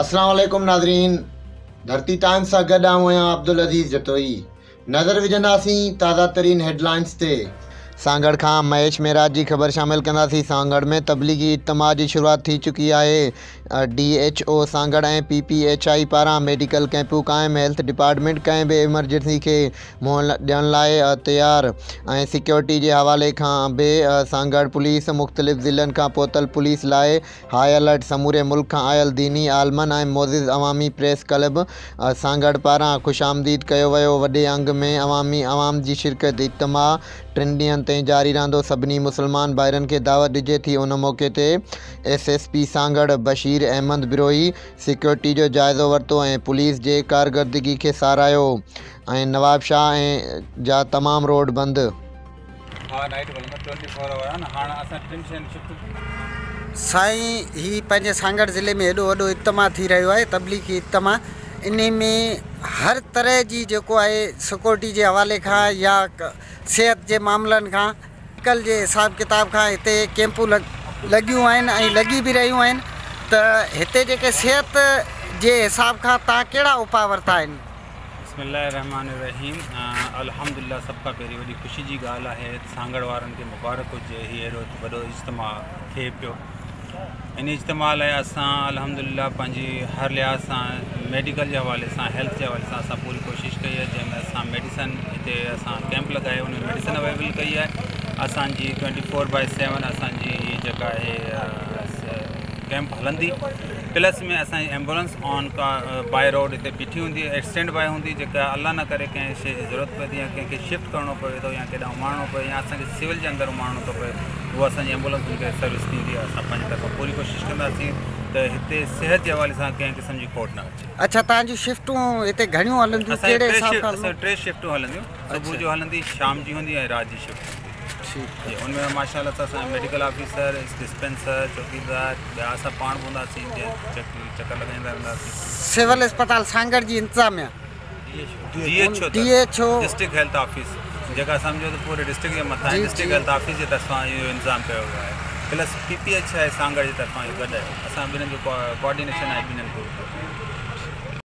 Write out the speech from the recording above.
अस्सलाम वालेकुम नाज़रीन, धरती टाइम्स सां गॾु आहियां अब्दुल अज़ीज़ जतोई। नज़र विझंदासीं ताज़ा तरीन हेडलाइंस ते। सांगड़ खां महेश मेराज जी ख़बर शामिल कंदासीं। सांगड़ में तबलीगी इज्तिमा की शुरुआत थी चुकी है। DHO सांगड़ ऐं PPHI पारां मेडिकल कैंपूं क़ाइम। हेल्थ डिपार्टमेंट कंहिं भी इमरजेंसी के मुंहुं ॾियण लाइ तैयार। ऐं सिक्योरिटी के हवाले खां बि सांगड़ पुलिस मुख़्तलिफ़ ज़िलनि खां पहुतल पुलिस लाइ हाई अलर्ट। समूरे मुल्क खां आयल दीनी आलमन ऐं मोज़िज़ अवामी प्रेस क्लब सांगड़ पारां खुशामदीद कयो वियो। वॾे अंग में आवाम जी शिरकत। इज्तिमा 3 ॾींहंनि ताईं जारी रहंदो। सभिनी मुसलमान भाइरनि खे दावत ॾिजे थी। उन मौक़े ते SSP सांगड़ बशीर अहमद बिरोही सिक्योरिटी जो जाइज़ो वरितो ऐं पुलिस जे कारकर्दगी खे साराहियो। ऐं नवाब शाह ऐं जा तमाम रोड बंद। साईं ही पंहिंजे सांगड़ ज़िले में एॾो वॾो इज्तिमा थी रहियो आहे, तबलीगी इज्तिमा। इन में हर तरह जी जेको आहे सिक्योरिटी जे हवाले खां या सेहत जे मामलनि खां कल जे हिसाब किताब खां हिते कैंपूं लॻियूं आहिनि ऐं लॻी बि रहियूं आहिनि। त हिते जेके सेहत जे हिसाब खां तव्हां कहिड़ा उपाउ वरिता आहिनि? बिस्मिल्लाहिर्रहमानिर्रहीम। अल्हम्दुलिल्लाह, सभ खां पहिरीं वॾी ख़ुशी जी ॻाल्हि आहे। सांगड़ वारनि खे मुबारक हुजे, हीअ अहिड़ो वॾो इज्तिमा थिए पियो। इन इज्तिमा लाइ असां अल्हम्दुलिल्लाह पंहिंजी हर लिहाज़ सां मेडिकल जे हवाले सां, हेल्थ जे हवाले सां असां पूरी कोशिशि कई आहे। जंहिंमें असां मेडिसन हिते असां कैंप लॻाए उन में मेडिसन अवेलेबल कई आहे। असांजी 24/7 असांजी जेका आहे कैंप हलंदी। प्लस में असांजी एम्बुलेंस ऑन बाय रोड हिते बीठी हूंदी, एक्सटेंड बाय हूंदी, जेका अल्लाह न करे कंहिं शइ जी ज़रूरत पए थी या कंहिंखे शिफ्ट करिणो पए थो या केॾांहुं उमारणो पए या असांखे सिविल जे अंदरि उमारणो थो पए, उहा असांजी एम्बुलेंस उनखे सर्विस ॾींदी आहे। असां पंहिंजी तरफ़ां पूरी कोशिशि कंदासीं त हिते सिहत जे हवाले सां कंहिं क़िस्म जी खोट न अचे। अच्छा, तव्हांजी शिफ्टूं हिते घणियूं हलंदियूं? कहिड़े हिसाब सां? असां 3 शिफ्टूं हलंदियूं। सुबुह जो हलंदी, शाम जी हूंदी ऐं राति जी शिफ्ट। उनमें माशाल्लाह सां असां मेडिकल ऑफिसर, डिस्पेंसर, चौकीदार, ॿिया असां पाण हूंदासीं, चक्कर लॻाईंदा रहंदासीं। सिविल अस्पताल सांगड़ जी इंतज़ामिया DHO डिस्ट्रिक्ट हेल्थ ऑफिस, जेका सम्झो त पूरे डिस्ट्रिक्ट जे मथां डिस्ट्रिक्ट हेल्थ ऑफिस जे तरफ़ां इहो इंतज़ाम कयो वियो आहे। प्लस PPHI सांगड़ जी तरफ़ां इहो गॾु आहे। असां ॿिन्हिनि जो कोऑर्डिनेशन आहे ॿिन्हिनि ग्रुप।